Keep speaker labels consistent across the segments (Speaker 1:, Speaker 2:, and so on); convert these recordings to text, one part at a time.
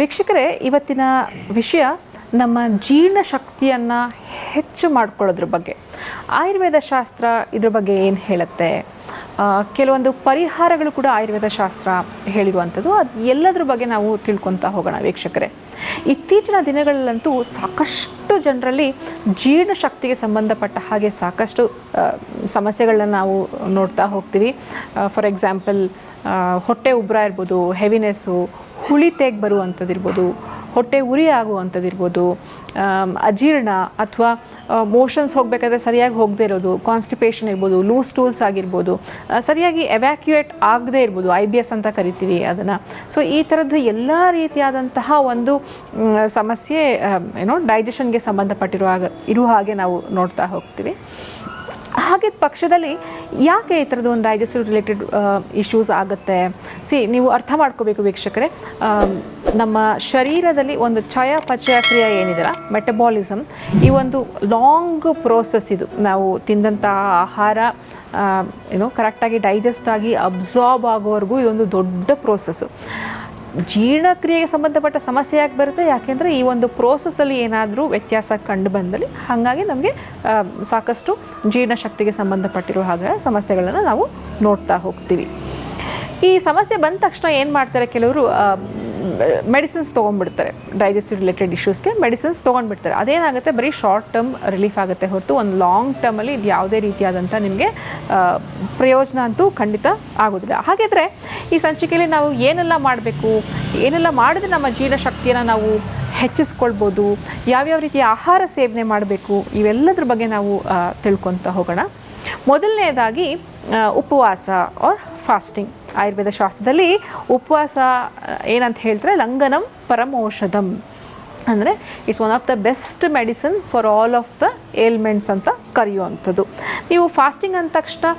Speaker 1: ವೀಕ್ಷಕರೇ, ಇವತ್ತಿನ ವಿಷಯ ನಮ್ಮ ಜೀರ್ಣಶಕ್ತಿಯನ್ನು ಹೆಚ್ಚು ಮಾಡ್ಕೊಳ್ಳೋದ್ರ ಬಗ್ಗೆ. ಆಯುರ್ವೇದ ಶಾಸ್ತ್ರ ಇದ್ರ ಬಗ್ಗೆ ಏನು ಹೇಳುತ್ತೆ, ಕೆಲವೊಂದು ಪರಿಹಾರಗಳು ಕೂಡ ಆಯುರ್ವೇದ ಶಾಸ್ತ್ರ ಹೇಳಿರುವಂಥದ್ದು. ಅದು ಎಲ್ಲದ್ರ ಬಗ್ಗೆ ನಾವು ತಿಳ್ಕೊತಾ ಹೋಗೋಣ ವೀಕ್ಷಕರೇ. ಇತ್ತೀಚಿನ ದಿನಗಳಲ್ಲಂತೂ ಸಾಕಷ್ಟು ಜನರಲ್ಲಿ ಜೀರ್ಣಶಕ್ತಿಗೆ ಸಂಬಂಧಪಟ್ಟ ಹಾಗೆ ಸಾಕಷ್ಟು ಸಮಸ್ಯೆಗಳನ್ನ ನಾವು ನೋಡ್ತಾ ಹೋಗ್ತೀವಿ. ಫಾರ್ ಎಕ್ಸಾಂಪಲ್, ಹೊಟ್ಟೆ ಉಬ್ಬರ ಇರ್ಬೋದು, ಹೆವಿನೆಸ್ಸು, ಹುಳಿ ತೇಗ್ ಬರುವಂಥದ್ದಿರ್ಬೋದು, ಹೊಟ್ಟೆ ಉರಿ ಆಗುವಂಥದ್ದಿರ್ಬೋದು, ಅಜೀರ್ಣ ಅಥವಾ ಮೋಷನ್ಸ್ ಹೋಗಬೇಕಾದ್ರೆ ಸರಿಯಾಗಿ ಹೋಗದೇ ಇರೋದು, ಕಾನ್ಸ್ಟಿಪೇಷನ್ ಇರ್ಬೋದು, ಲೂಸ್ ಸ್ಟೂಲ್ಸ್ ಆಗಿರ್ಬೋದು, ಸರಿಯಾಗಿ ಎವ್ಯಾಕ್ಯುಯೇಟ್ ಆಗದೇ ಇರ್ಬೋದು, IBS ಅಂತ ಕರಿತೀವಿ ಅದನ್ನು. ಸೊ ಈ ಥರದ್ದು ಎಲ್ಲ ರೀತಿಯಾದಂತಹ ಒಂದು ಸಮಸ್ಯೆ ಡೈಜೆಷನ್ಗೆ ಇರುವ ಹಾಗೆ ನಾವು ನೋಡ್ತಾ ಹೋಗ್ತೀವಿ. ಹಾಗೆ ಪಕ್ಷದಲ್ಲಿ ಯಾಕೆ ಈ ಥರದ್ದು ಒಂದು ಡೈಜೆಸ್ಟಿವ್ ರಿಲೇಟೆಡ್ ಇಶ್ಯೂಸ್ ಆಗುತ್ತೆ? ನೀವು ಅರ್ಥ ಮಾಡ್ಕೋಬೇಕು ವೀಕ್ಷಕರೇ, ನಮ್ಮ ಶರೀರದಲ್ಲಿ ಒಂದು ಚಯಾಪಚಯ ಕ್ರಿಯೆ ಏನಿದೆಯಲ್ಲ, ಮೆಟಬಾಲಿಸಮ್, ಈ ಒಂದು ಲಾಂಗ್ ಪ್ರೋಸೆಸ್ ಇದು. ನಾವು ತಿಂದಂತಹ ಆಹಾರ ಕರೆಕ್ಟಾಗಿ ಡೈಜೆಸ್ಟ್ ಆಗಿ ಅಬ್ಸಾರ್ಬ್ ಆಗೋವರೆಗೂ ಇದೊಂದು ದೊಡ್ಡ ಪ್ರೋಸೆಸ್ಸು. ಜೀರ್ಣಕ್ರಿಯೆಗೆ ಸಂಬಂಧಪಟ್ಟ ಸಮಸ್ಯೆ ಯಾಕೆ ಬರುತ್ತೆ? ಯಾಕೆಂದರೆ ಈ ಒಂದು ಪ್ರೋಸೆಸ್ಸಲ್ಲಿ ಏನಾದರೂ ವ್ಯತ್ಯಾಸ ಕಂಡು ಬಂದಲ್ಲಿ ಹಾಗಾಗಿ ನಮಗೆ ಸಾಕಷ್ಟು ಜೀರ್ಣಶಕ್ತಿಗೆ ಸಂಬಂಧಪಟ್ಟಿರೋ ಹಾಗೆ ಸಮಸ್ಯೆಗಳನ್ನು ನಾವು ನೋಡ್ತಾ ಹೋಗ್ತೀವಿ. ಈ ಸಮಸ್ಯೆ ಬಂದ ತಕ್ಷಣ ಏನು ಮಾಡ್ತಾರೆ, ಕೆಲವರು ಮೆಡಿಸಿನ್ಸ್ ತೊಗೊಂಡ್ಬಿಡ್ತಾರೆ. ಡೈಜೆಸ್ಟಿವ್ ರಿಲೇಟೆಡ್ ಇಶ್ಯೂಸ್ಗೆ ಮೆಡಿಸಿನ್ಸ್ ತೊಗೊಂಡ್ಬಿಡ್ತಾರೆ. ಅದೇನಾಗುತ್ತೆ, ಬರೀ ಶಾರ್ಟ್ ಟರ್ಮ್ ರಿಲೀಫ್ ಆಗುತ್ತೆ ಹೊರತು ಒಂದು ಲಾಂಗ್ ಟರ್ಮಲ್ಲಿ ಇದು ಯಾವುದೇ ರೀತಿಯಾದಂಥ ನಿಮಗೆ ಪ್ರಯೋಜನ ಅಂತೂ ಖಂಡಿತ ಆಗೋದಿಲ್ಲ. ಹಾಗಿದ್ರೆ ಈ ಸಂಚಿಕೆಯಲ್ಲಿ ನಾವು ಏನೆಲ್ಲ ಮಾಡಬೇಕು, ಏನೆಲ್ಲ ಮಾಡಿದ್ರೆ ನಮ್ಮ ಜೀರ್ಣಶಕ್ತಿಯನ್ನು ನಾವು ಹೆಚ್ಚಿಸ್ಕೊಳ್ಬೋದು, ಯಾವ್ಯಾವ ರೀತಿಯ ಆಹಾರ ಸೇವನೆ ಮಾಡಬೇಕು, ಇವೆಲ್ಲದ್ರ ಬಗ್ಗೆ ನಾವು ತಿಳ್ಕೊತಾ ಹೋಗೋಣ. ಮೊದಲನೇದಾಗಿ ಉಪವಾಸ ಆರ್ ಫಾಸ್ಟಿಂಗ್. ಆಯುರ್ವೇದ ಶಾಸ್ತ್ರದಲ್ಲಿ ಉಪವಾಸ ಏನಂತ ಹೇಳ್ತಾರೆ, ಲಂಘನಂ ಪರಮೌಷಧಂ, ಅಂದರೆ it's one of the best medicine for all of the ailments ಅಂತ ಕರೆಯುವಂಥದ್ದು. ನೀವು ಫಾಸ್ಟಿಂಗ್ ಅಂದ ತಕ್ಷಣ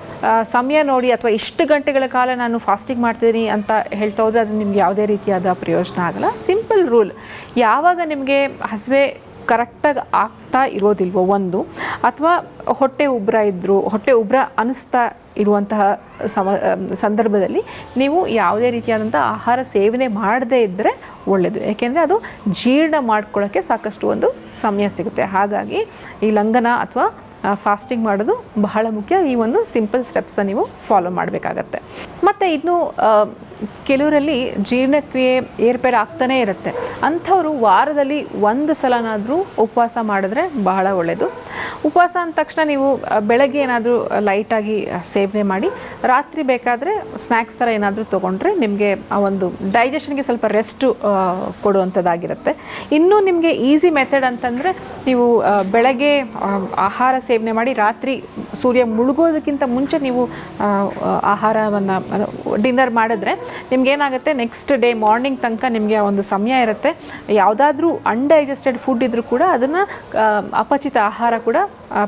Speaker 1: ಸಮಯ ನೋಡಿ ಅಥವಾ ಇಷ್ಟು ಗಂಟೆಗಳ ಕಾಲ ನಾನು ಫಾಸ್ಟಿಂಗ್ ಮಾಡ್ತೀನಿ ಅಂತ ಹೇಳ್ತಾ ಹೋದರೆ ಅದು ನಿಮ್ಗೆ ಯಾವುದೇ ರೀತಿಯಾದ ಪ್ರಯೋಜನ ಆಗಲ್ಲ. ಸಿಂಪಲ್ ರೂಲ್, ಯಾವಾಗ ನಿಮಗೆ ಹಸಿವೆ ಕರೆಕ್ಟಾಗಿ ಆಗ್ತಾ ಇರೋದಿಲ್ವೋ ಒಂದು, ಅಥವಾ ಹೊಟ್ಟೆ ಉಬ್ರ ಅನ್ನಿಸ್ತಾ ಇರುವಂತಹ ಸಂದರ್ಭದಲ್ಲಿ ನೀವು ಯಾವುದೇ ರೀತಿಯಾದಂಥ ಆಹಾರ ಸೇವನೆ ಮಾಡದೇ ಇದ್ದರೆ ಒಳ್ಳೆಯದು. ಏಕೆಂದರೆ ಅದು ಜೀರ್ಣ ಮಾಡ್ಕೊಳ್ಳೋಕ್ಕೆ ಸಾಕಷ್ಟು ಒಂದು ಸಮಯ ಸಿಗುತ್ತೆ. ಹಾಗಾಗಿ ಈ ಲಂಘನ ಅಥವಾ ಫಾಸ್ಟಿಂಗ್ ಮಾಡೋದು ಬಹಳ ಮುಖ್ಯ. ಈ ಒಂದು ಸಿಂಪಲ್ ಸ್ಟೆಪ್ಸ್ನ ನೀವು ಫಾಲೋ ಮಾಡಬೇಕಾಗತ್ತೆ. ಮತ್ತು ಇನ್ನು ಕೆಲವರಲ್ಲಿ ಜೀರ್ಣಕ್ರಿಯೆ ಏರ್ಪೇರು ಆಗ್ತಾನೇ ಇರುತ್ತೆ. ಅಂಥವರು ವಾರದಲ್ಲಿ ಒಂದು ಸಲನಾದರೂ ಉಪವಾಸ ಮಾಡಿದ್ರೆ ಬಹಳ ಒಳ್ಳೆಯದು. ಉಪವಾಸ ಅಂದ ತಕ್ಷಣ ನೀವು ಬೆಳಗ್ಗೆ ಏನಾದರೂ ಲೈಟಾಗಿ ಸೇವನೆ ಮಾಡಿ, ರಾತ್ರಿ ಬೇಕಾದರೆ ಸ್ನ್ಯಾಕ್ಸ್ ಥರ ಏನಾದರೂ ತೊಗೊಂಡ್ರೆ ನಿಮಗೆ ಆ ಒಂದು ಡೈಜೆಷನ್ಗೆ ಸ್ವಲ್ಪ ರೆಸ್ಟು ಕೊಡುವಂಥದ್ದಾಗಿರುತ್ತೆ. ಇನ್ನೂ ನಿಮಗೆ ಈಸಿ ಮೆಥಡ್ ಅಂತಂದರೆ, ನೀವು ಬೆಳಗ್ಗೆ ಆಹಾರ ಸೇವನೆ ಮಾಡಿ ರಾತ್ರಿ ಸೂರ್ಯ ಮುಳುಗೋದಕ್ಕಿಂತ ಮುಂಚೆ ನೀವು ಆಹಾರವನ್ನು ಡಿನ್ನರ್ ಮಾಡಿದ್ರೆ ನಿಮಗೇನಾಗುತ್ತೆ, ನೆಕ್ಸ್ಟ್ ಡೇ ಮಾರ್ನಿಂಗ್ ತನಕ ನಿಮಗೆ ಒಂದು ಸಮಯ ಇರುತ್ತೆ. ಯಾವುದಾದ್ರೂ ಅನ್ಡೈಜೆಸ್ಟೆಡ್ ಫುಡ್ ಇದ್ದರೂ ಕೂಡ ಅದನ್ನು ಅಪಚಿತ ಆಹಾರ ಕೂಡ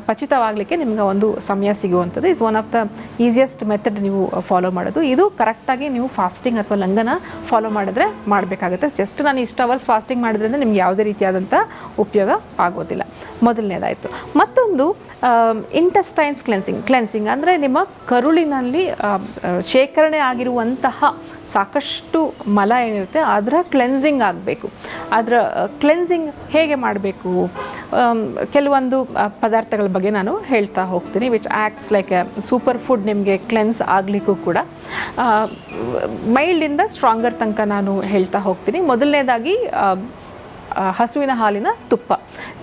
Speaker 1: ಪಚಿತವಾಗಲಿಕ್ಕೆ ನಿಮ್ಗೆ ಒಂದು ಸಮಯ ಸಿಗುವಂಥದ್ದು. It's one of the easiest method ನೀವು ಫಾಲೋ ಮಾಡೋದು. ಇದು ಕರೆಕ್ಟಾಗಿ ನೀವು ಫಾಸ್ಟಿಂಗ್ ಅಥವಾ ಲಂಘನ ಫಾಲೋ ಮಾಡಿದ್ರೆ ಮಾಡಬೇಕಾಗುತ್ತೆ. ಜಸ್ಟ್ ನಾನು ಇಷ್ಟು ಅವರ್ಸ್ ಫಾಸ್ಟಿಂಗ್ ಮಾಡಿದ್ರಿಂದ ನಿಮ್ಗೆ ಯಾವುದೇ ರೀತಿಯಾದಂಥ ಉಪಯೋಗ ಆಗೋದಿಲ್ಲ. ಮೊದಲನೇದಾಯಿತು. ಮತ್ತೊಂದು ಇಂಟೆಸ್ಟೈನ್ಸ್ ಕ್ಲೆನ್ಸಿಂಗ್ ಅಂದರೆ ನಿಮ್ಮ ಕರುಳಿನಲ್ಲಿ ಶೇಖರಣೆ ಆಗಿರುವಂತಹ ಸಾಕಷ್ಟು ಮಲ ಏನಿರುತ್ತೆ ಅದರ ಕ್ಲೆನ್ಸಿಂಗ್ ಆಗಬೇಕು. ಅದರ ಕ್ಲೆನ್ಸಿಂಗ್ ಹೇಗೆ ಮಾಡಬೇಕು, ಕೆಲವೊಂದು ಪದಾರ್ಥಗಳ ಬಗ್ಗೆ ನಾನು ಹೇಳ್ತಾ ಹೋಗ್ತೀನಿ, which acts like A super food ನಿಮಗೆ ಕ್ಲೆನ್ಸ್ ಆಗಲಿಕ್ಕೂ ಕೂಡ. ಮೈಲ್ಡಿಂದ ಸ್ಟ್ರಾಂಗರ್ ತನಕ ನಾನು ಹೇಳ್ತಾ ಹೋಗ್ತೀನಿ. ಮೊದಲನೇದಾಗಿ ಹಸುವಿನ ಹಾಲಿನ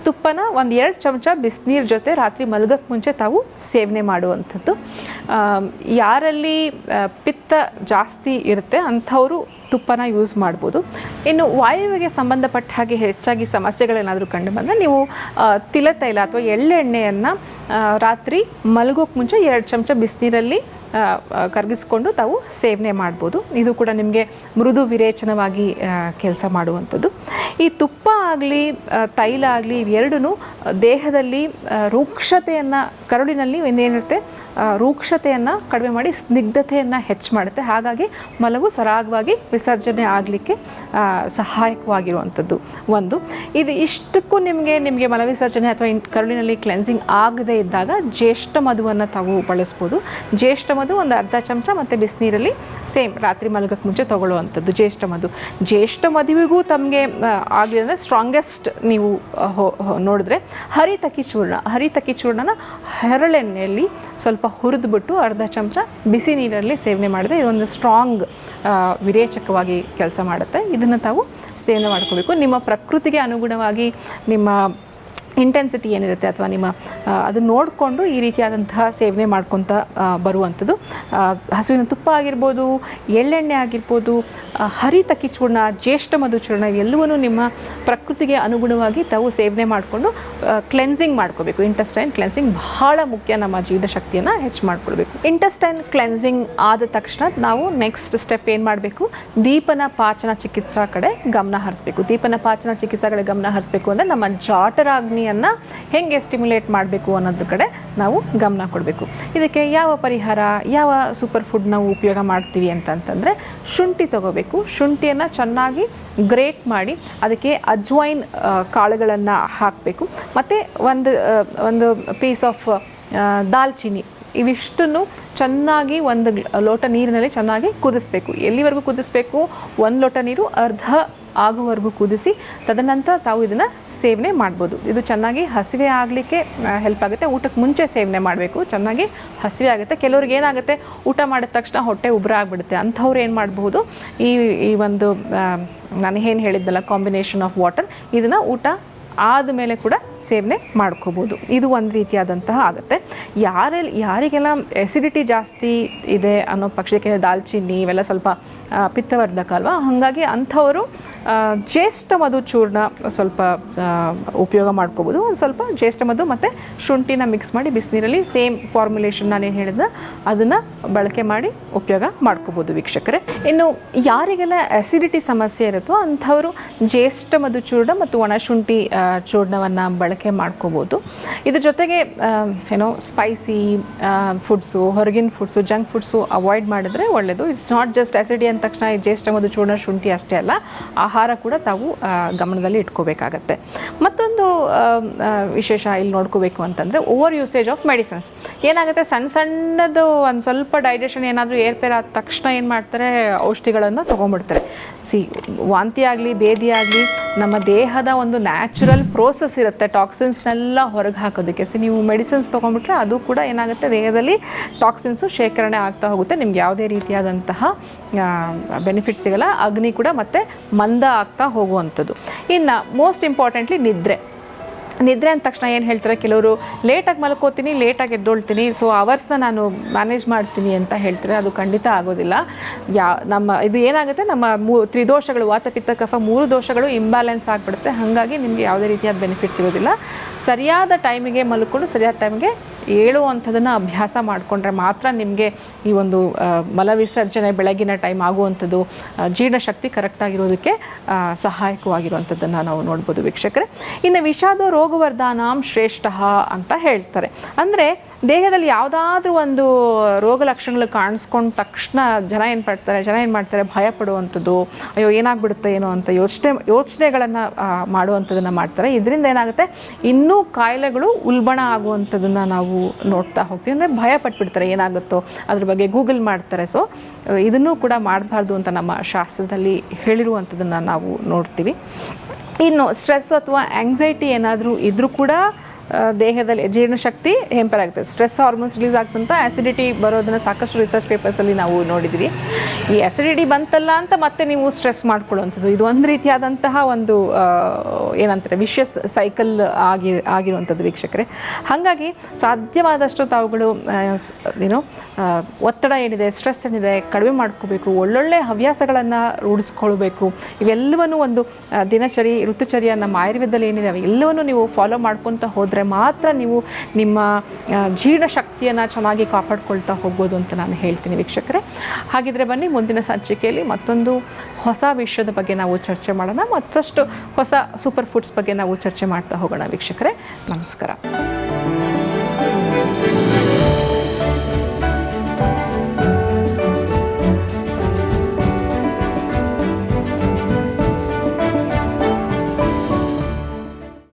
Speaker 1: ತುಪ್ಪನ 1-2 ಚಮಚ ಬಿಸಿನೀರು ಜೊತೆ ರಾತ್ರಿ ಮಲಗಕ್ಕೆ ಮುಂಚೆ ತಾವು ಸೇವನೆ ಮಾಡುವಂಥದ್ದು. ಯಾರಲ್ಲಿ ಪಿತ್ತ ಜಾಸ್ತಿ ಇರುತ್ತೆ ಅಂಥವರು ತುಪ್ಪನ ಯೂಸ್ ಮಾಡ್ಬೋದು. ಇನ್ನು ವಾಯುವಿಗೆ ಸಂಬಂಧಪಟ್ಟ ಹಾಗೆ ಹೆಚ್ಚಾಗಿ ಸಮಸ್ಯೆಗಳೇನಾದರೂ ಕಂಡು ಬಂದರೆ ನೀವು ತಿಲತೈಲ ಅಥವಾ ಎಳ್ಳೆಣ್ಣೆಯನ್ನು ರಾತ್ರಿ ಮಲಗೋಕ್ಕೆ ಮುಂಚೆ 2 ಚಮಚ ಬಿಸಿನೀರಲ್ಲಿ ಕರಗಿಸ್ಕೊಂಡು ತಾವು ಸೇವನೆ ಮಾಡ್ಬೋದು. ಇದು ಕೂಡ ನಿಮಗೆ ಮೃದು ವಿರೇಚನವಾಗಿ ಕೆಲಸ ಮಾಡುವಂಥದ್ದು. ಈ ತುಪ್ಪ ಆಗಲಿ ತೈಲ ಆಗಲಿ ಇವೆರಡೂ ದೇಹದಲ್ಲಿ ರೂಕ್ಷತೆಯನ್ನು, ಕರುಳಿನಲ್ಲಿ ಏನಿರುತ್ತೆ ರೂಕ್ಷತೆಯನ್ನು ಕಡಿಮೆ ಮಾಡಿ ಸ್ನಿಗ್ಧತೆಯನ್ನು ಹೆಚ್ಚು ಮಾಡುತ್ತೆ. ಹಾಗಾಗಿ ಮಲವು ಸರಾಗವಾಗಿ ವಿಸರ್ಜನೆ ಆಗಲಿಕ್ಕೆ ಸಹಾಯಕವಾಗಿರುವಂಥದ್ದು ಒಂದು. ಇದು ಇಷ್ಟಕ್ಕೂ ನಿಮಗೆ ಮಲವಿಸರ್ಜನೆ ಅಥವಾ ಕರುಳಿನಲ್ಲಿ ಕ್ಲೆನ್ಸಿಂಗ್ ಆಗದೇ ಇದ್ದಾಗ ಜ್ಯೇಷ್ಠ ಮಧುವನ್ನು ತಾವು ಬಳಸ್ಬೋದು. ಜ್ಯೇಷ್ಠ ಮಧು ಒಂದು ಅರ್ಧ ಚಮಚ, ಮತ್ತು ಬಿಸಿನೀರಲ್ಲಿ ಸೇಮ್ ರಾತ್ರಿ ಮಲಗಕ್ಕೆ ಮುಂಚೆ ತೊಗೊಳ್ಳುವಂಥದ್ದು ಜ್ಯೇಷ್ಠ ಮಧು. ಜ್ಯೇಷ್ಠ ಮದುವೆಗೂ ತಮಗೆ ಆಗಲಿ ಅಂದರೆ ಸ್ಟ್ರಾಂಗೆಸ್ಟ್ ನೀವು ನೋಡಿದ್ರೆ ಹರಿತಕ್ಕಿ ಚೂರ್ಣನ ಹರಳೆಣ್ಣೆಯಲ್ಲಿ ಸ್ವಲ್ಪ ಹುರಿದ್ಬಿಟ್ಟು ಅರ್ಧ ಚಮಚ ಬಿಸಿ ನೀರಲ್ಲಿ ಸೇವನೆ ಮಾಡಿದ್ರೆ ಇದೊಂದು ಸ್ಟ್ರಾಂಗ್ ವಿರೇಚಕವಾಗಿ ಕೆಲಸ ಮಾಡುತ್ತೆ. ಇದನ್ನು ತಾವು ಸೇವನೆ ಮಾಡ್ಕೋಬೇಕು. ನಿಮ್ಮ ಪ್ರಕೃತಿಗೆ ಅನುಗುಣವಾಗಿ ನಿಮ್ಮ ಇಂಟೆನ್ಸಿಟಿ ಏನಿರುತ್ತೆ ಅಥವಾ ನಿಮ್ಮ ಅದನ್ನು ನೋಡಿಕೊಂಡು ಈ ರೀತಿಯಾದಂತಹ ಸೇವನೆ ಮಾಡ್ಕೊತ ಬರುವಂಥದ್ದು. ಹಸುವಿನ ತುಪ್ಪ ಆಗಿರ್ಬೋದು, ಎಳ್ಳೆಣ್ಣೆ ಆಗಿರ್ಬೋದು, ಹರಿತಕ್ಕಿ ಚೂರ್ಣ, ಜ್ಯೇಷ್ಠ ಮಧು ಚೂರ್ಣ ಇವೆಲ್ಲವೂ ನಿಮ್ಮ ಪ್ರಕೃತಿಗೆ ಅನುಗುಣವಾಗಿ ತಾವು ಸೇವನೆ ಮಾಡಿಕೊಂಡು ಕ್ಲೆನ್ಸಿಂಗ್ ಮಾಡ್ಕೋಬೇಕು. ಇಂಟೆಸ್ಟೈನ್ ಕ್ಲೆನ್ಸಿಂಗ್ ಬಹಳ ಮುಖ್ಯ, ನಮ್ಮ ಜೀವಶಕ್ತಿಯನ್ನು ಹೆಚ್ಚು ಮಾಡ್ಕೊಳ್ಬೇಕು. ಇಂಟೆಸ್ಟೈನ್ ಕ್ಲೆನ್ಸಿಂಗ್ ಆದ ತಕ್ಷಣ ನಾವು ನೆಕ್ಸ್ಟ್ ಸ್ಟೆಪ್ ಏನು ಮಾಡಬೇಕು, ದೀಪನ ಪಾಚನ ಚಿಕಿತ್ಸಾ ಕಡೆ ಗಮನ ಹರಿಸಬೇಕು. ದೀಪನ ಪಾಚನ ಚಿಕಿತ್ಸಾ ಕಡೆ ಗಮನ ಹರಿಸಬೇಕು ಅಂದರೆ ನಮ್ಮ ಜಾಠರಾಗ್ನಿಯನ್ನು ಹೆಂಗೆ ಸ್ಟಿಮ್ಯುಲೇಟ್ ಮಾಡಬೇಕು ಅನ್ನೋದ್ರ ಕಡೆ ನಾವು ಗಮನ ಕೊಡಬೇಕು. ಇದಕ್ಕೆ ಯಾವ ಪರಿಹಾರ, ಯಾವ ಸೂಪರ್ ಫುಡ್ ನಾವು ಉಪಯೋಗ ಮಾಡ್ತೀವಿ ಅಂತಂದರೆ ಶುಂಠಿ ತಗೋಬೇಕು. ಶುಂಠಿಯನ್ನು ಚೆನ್ನಾಗಿ ಗ್ರೇಟ್ ಮಾಡಿ ಅದಕ್ಕೆ ಅಜ್ವೈನ್ ಕಾಳುಗಳನ್ನು ಹಾಕಬೇಕು. ಮತ್ತು ಒಂದು ಪೀಸ್ ಆಫ್ ದಾಲ್ಚಿನ್ನಿ, ಇವಿಷ್ಟನ್ನು ಚೆನ್ನಾಗಿ ಒಂದು ಲೋಟ ನೀರಿನಲ್ಲಿ ಚೆನ್ನಾಗಿ ಕುದಿಸ್ಬೇಕು. ಎಲ್ಲಿವರೆಗೂ ಕುದಿಸ್ಬೇಕು, 1 ಲೋಟ ನೀರು ಅರ್ಧ ಆಗುವವರೆಗೂ ಕುದಿಸಿ ತದನಂತರ ತಾವು ಇದನ್ನು ಸೇವನೆ ಮಾಡ್ಬೋದು. ಇದು ಚೆನ್ನಾಗಿ ಹಸಿವೆ ಆಗಲಿಕ್ಕೆ ಹೆಲ್ಪ್ ಆಗುತ್ತೆ. ಊಟಕ್ಕೆ ಮುಂಚೆ ಸೇವನೆ ಮಾಡಬೇಕು. ಚೆನ್ನಾಗಿ ಹಸಿವೆ ಆಗುತ್ತೆ. ಕೆಲವ್ರಿಗೆ ಏನಾಗುತ್ತೆ, ಊಟ ಮಾಡಿದ ತಕ್ಷಣ ಹೊಟ್ಟೆ ಉಬ್ರ ಆಗಿಬಿಡುತ್ತೆ. ಅಂಥವ್ರು ಏನು ಮಾಡಬಹುದು, ಈ ಒಂದು ನಾನು ಏನು ಹೇಳಿದ್ದಲ್ಲ ಕಾಂಬಿನೇಷನ್ ಆಫ್ ವಾಟರ್, ಇದನ್ನು ಊಟ ಆದಮೇಲೆ ಕೂಡ ಸೇವನೆ ಮಾಡ್ಕೋಬೋದು. ಇದು ಒಂದು ರೀತಿಯಾದಂತಹ ಆಗುತ್ತೆ. ಯಾರಿಗೆಲ್ಲ ಎಸಿಡಿಟಿ ಜಾಸ್ತಿ ಇದೆ ಅನ್ನೋ ಪಕ್ಷಕ್ಕೆ ದಾಲ್ಚಿನ್ನಿ ಇವೆಲ್ಲ ಸ್ವಲ್ಪ ಪಿತ್ತವರ್ಧಕ ಅಲ್ವಾ, ಹಾಗಾಗಿ ಅಂಥವರು ಜ್ಯೇಷ್ಠ ಮಧು ಚೂರ್ಣ ಸ್ವಲ್ಪ ಉಪಯೋಗ ಮಾಡ್ಕೋಬೋದು. ಒಂದು ಸ್ವಲ್ಪ ಜ್ಯೇಷ್ಠ ಮಧು ಮತ್ತು ಶುಂಠಿನ ಮಿಕ್ಸ್ ಮಾಡಿ ಬಿಸಿನೀರಲ್ಲಿ ಸೇಮ್ ಫಾರ್ಮುಲೇಷನ್ ನಾನೇನು ಹೇಳಿದೆ ಅದನ್ನು ಬಳಕೆ ಮಾಡಿ ಉಪಯೋಗ ಮಾಡ್ಕೋಬೋದು ವೀಕ್ಷಕರೇ. ಇನ್ನು ಯಾರಿಗೆಲ್ಲ ಎಸಿಡಿಟಿ ಸಮಸ್ಯೆ ಇರುತ್ತೋ ಅಂಥವರು ಜ್ಯೇಷ್ಠ ಮಧು ಚೂರ್ಣ ಮತ್ತು ಒಣಶುಂಠಿ ಚೂರ್ಣವನ್ನು ಬಳಕೆ ಮಾಡ್ಕೋಬೋದು. ಇದ್ರ ಜೊತೆಗೆ ಸ್ಪೈಸಿ ಫುಡ್ಸು, ಹೊರಗಿನ ಫುಡ್ಸು, ಜಂಕ್ ಫುಡ್ಸು ಅವಾಯ್ಡ್ ಮಾಡಿದ್ರೆ ಒಳ್ಳೆಯದು. ಇಟ್ಸ್ ನಾಟ್ ಜಸ್ಟ್ ಆ್ಯಸಿಡಿ ಅಂದ ತಕ್ಷಣ ಜ್ಯೇಷ್ಠ ಮಧು ಚೂರ್ಣ ಶುಂಠಿ ಅಷ್ಟೇ ಅಲ್ಲ, ಆಹಾರ ಕೂಡ ತಾವು ಗಮನದಲ್ಲಿ ಇಟ್ಕೋಬೇಕಾಗತ್ತೆ. ಮತ್ತೊಂದು ವಿಶೇಷ ಇಲ್ಲಿ ನೋಡ್ಕೋಬೇಕು ಅಂತಂದರೆ ಓವರ್ ಯೂಸೇಜ್ ಆಫ್ ಮೆಡಿಸಿನ್ಸ್. ಏನಾಗುತ್ತೆ, ಸಣ್ಣದು ಒಂದು ಸ್ವಲ್ಪ ಡೈಜೆಷನ್ ಏನಾದರೂ ಏರ್ಪೇರ್ ಆದ ತಕ್ಷಣ ಏನು ಮಾಡ್ತಾರೆ, ಔಷಧಿಗಳನ್ನು ತೊಗೊಂಡ್ಬಿಡ್ತಾರೆ. ವಾಂತಿ ಆಗಲಿ ಬೇದಿ ಆಗಲಿ ನಮ್ಮ ದೇಹದ ಒಂದು ನ್ಯಾಚುರಲ್ ಪ್ರೋಸೆಸ್ ಇರುತ್ತೆ ಟಾಕ್ಸಿನ್ಸ್ನೆಲ್ಲ ಹೊರಗೆ ಹಾಕೋದಕ್ಕೆ. ನೀವು ಮೆಡಿಸಿನ್ಸ್ ತೊಗೊಂಡ್ಬಿಟ್ರೆ ಅದು ಕೂಡ ಏನಾಗುತ್ತೆ, ದೇಹದಲ್ಲಿ ಟಾಕ್ಸಿನ್ಸು ಶೇಖರಣೆ ಆಗ್ತಾ ಹೋಗುತ್ತೆ. ನಿಮ್ಗೆ ಯಾವುದೇ ರೀತಿಯಾದಂತಹ ಬೆನಿಫಿಟ್ ಸಿಗಲ್ಲ. ಅಗ್ನಿ ಕೂಡ ಮತ್ತೆ ಮಂದ ಆಗ್ತಾ ಹೋಗುವಂಥದ್ದು. ಇನ್ನು ಮೋಸ್ಟ್ ಇಂಪಾರ್ಟೆಂಟ್ಲಿ ನಿದ್ರೆ ಅಂದ ತಕ್ಷಣ ಏನು ಹೇಳ್ತಾರೆ, ಕೆಲವರು ಲೇಟಾಗಿ ಮಲ್ಕೋತೀನಿ, ಲೇಟಾಗಿ ಎದ್ದೊಳ್ತೀನಿ, ಸೊ ಅವರ್ಸ್ನ ನಾನು ಮ್ಯಾನೇಜ್ ಮಾಡ್ತೀನಿ ಅಂತ ಹೇಳ್ತಾರೆ. ಅದು ಖಂಡಿತ ಆಗೋದಿಲ್ಲ. ಇದು ಏನಾಗುತ್ತೆ, ನಮ್ಮ ತ್ರಿದೋಷಗಳು, ವಾತ ಪಿತ್ತ ಕಫ 3 ದೋಷಗಳು ಇಂಬ್ಯಾಲೆನ್ಸ್ ಆಗಿಬಿಡುತ್ತೆ. ಹಾಗಾಗಿ ನಿಮಗೆ ಯಾವುದೇ ರೀತಿಯಾದ ಬೆನಿಫಿಟ್ ಸಿಗೋದಿಲ್ಲ. ಸರಿಯಾದ ಟೈಮಿಗೆ ಮಲ್ಕೊಂಡು ಸರಿಯಾದ ಟೈಮಿಗೆ ಏಳುವಂಥದ್ದನ್ನು ಅಭ್ಯಾಸ ಮಾಡಿಕೊಂಡ್ರೆ ಮಾತ್ರ ನಿಮಗೆ ಈ ಒಂದು ಮಲವಿಸರ್ಜನೆ ಬೆಳಗಿನ ಟೈಮ್ ಆಗುವಂಥದ್ದು, ಜೀರ್ಣಶಕ್ತಿ ಕರೆಕ್ಟಾಗಿರೋದಕ್ಕೆ ಸಹಾಯಕವಾಗಿರುವಂಥದ್ದನ್ನು ನಾವು ನೋಡ್ಬೋದು ವೀಕ್ಷಕರೇ. ಇನ್ನು ವಿಷಾದೋ ರೋಗವರ್ಧನಾಂ ಶ್ರೇಷ್ಠ ಅಂತ ಹೇಳ್ತಾರೆ. ಅಂದರೆ ದೇಹದಲ್ಲಿ ಯಾವುದಾದ್ರೂ ಒಂದು ರೋಗ ಲಕ್ಷಣಗಳು ಕಾಣಿಸ್ಕೊಂಡ ತಕ್ಷಣ ಜನ ಏನು ಮಾಡ್ತಾರೆ, ಭಯ ಪಡುವಂಥದ್ದು, ಅಯ್ಯೋ ಏನಾಗ್ಬಿಡುತ್ತೆ ಏನೋ ಅಂತ ಯೋಚನೆಗಳನ್ನು ಮಾಡುವಂಥದ್ದನ್ನು ಮಾಡ್ತಾರೆ. ಇದರಿಂದ ಏನಾಗುತ್ತೆ, ಇನ್ನೂ ಕಾಯಿಲೆಗಳು ಉಲ್ಬಣ ಆಗುವಂಥದ್ದನ್ನು ನಾವು ನೋಡ್ತಾ ಹೋಗ್ತೀವಿ. ಅಂದರೆ ಭಯ ಪಟ್ಬಿಡ್ತಾರೆ, ಏನಾಗುತ್ತೋ ಅದ್ರ ಬಗ್ಗೆ ಗೂಗಲ್ ಮಾಡ್ತಾರೆ. ಸೊ ಇದನ್ನು ಕೂಡ ಮಾಡಬಾರ್ದು ಅಂತ ನಮ್ಮ ಶಾಸ್ತ್ರದಲ್ಲಿ ಹೇಳಿರುವಂಥದ್ದನ್ನು ನಾವು ನೋಡ್ತೀವಿ. ಇನ್ನು ಸ್ಟ್ರೆಸ್ ಅಥವಾ ಆಂಗ್ಸೈಟಿ ಏನಾದರೂ ಇದ್ರೂ ಕೂಡ ದೇಹದಲ್ಲಿ ಜೀರ್ಣಶಕ್ತಿ ಹೆಂಪರ್ ಆಗುತ್ತೆ. ಸ್ಟ್ರೆಸ್ ಹಾರ್ಮೋನ್ಸ್ ರಿಲೀಸ್ ಆಗ್ತಂತ ಆ್ಯಸಿಡಿಟಿ ಬರೋದನ್ನು ಸಾಕಷ್ಟು ರಿಸರ್ಚ್ ಪೇಪರ್ಸಲ್ಲಿ ನಾವು ನೋಡಿದ್ವಿ. ಈ ಆ್ಯಸಿಡಿಟಿ ಬಂತಲ್ಲ ಅಂತ ಮತ್ತೆ ನೀವು ಸ್ಟ್ರೆಸ್ ಮಾಡ್ಕೊಳ್ಳುವಂಥದ್ದು, ಇದು ಒಂದು ರೀತಿಯಾದಂತಹ ಒಂದು ಏನಂತಾರೆ ವಿಷಸ್ ಸೈಕಲ್ ಆಗಿರುವಂಥದ್ದು ವೀಕ್ಷಕರೇ. ಹಾಗಾಗಿ ಸಾಧ್ಯವಾದಷ್ಟು ತಾವುಗಳು ಒತ್ತಡ ಏನಿದೆ, ಸ್ಟ್ರೆಸ್ ಏನಿದೆ ಕಡಿಮೆ ಮಾಡ್ಕೋಬೇಕು. ಒಳ್ಳೊಳ್ಳೆ ಹವ್ಯಾಸಗಳನ್ನು ರೂಢಿಸ್ಕೊಳ್ಬೇಕು. ಇವೆಲ್ಲವನ್ನೂ ಒಂದು ಋತುಚರ್ಯ ನಮ್ಮ ಆಯುರ್ವೇದದಲ್ಲಿ ಏನಿದೆ ಅವೆಲ್ಲವನ್ನೂ ನೀವು ಫಾಲೋ ಮಾಡ್ಕೊತ ಹೋದರೆ ಮಾತ್ರ ನೀವು ನಿಮ್ಮ ಜೀರ್ಣಶಕ್ತಿಯನ್ನು ಚೆನ್ನಾಗಿ ಕಾಪಾಡ್ಕೊಳ್ತಾ ಹೋಗ್ಬೋದು ಅಂತ ನಾನು ಹೇಳ್ತೀನಿ ವೀಕ್ಷಕರೇ. ಹಾಗಿದ್ರೆ ಬನ್ನಿ, ಮುಂದಿನ ಸಂಚಿಕೆಯಲ್ಲಿ ಮತ್ತೊಂದು ಹೊಸ ವಿಷಯದ ಬಗ್ಗೆ ನಾವು ಚರ್ಚೆ ಮಾಡೋಣ. ಮತ್ತಷ್ಟು ಹೊಸ ಸೂಪರ್ ಫುಡ್ಸ್ ಬಗ್ಗೆ ನಾವು ಚರ್ಚೆ ಮಾಡ್ತಾ ಹೋಗೋಣ ವೀಕ್ಷಕರೇ. ನಮಸ್ಕಾರ.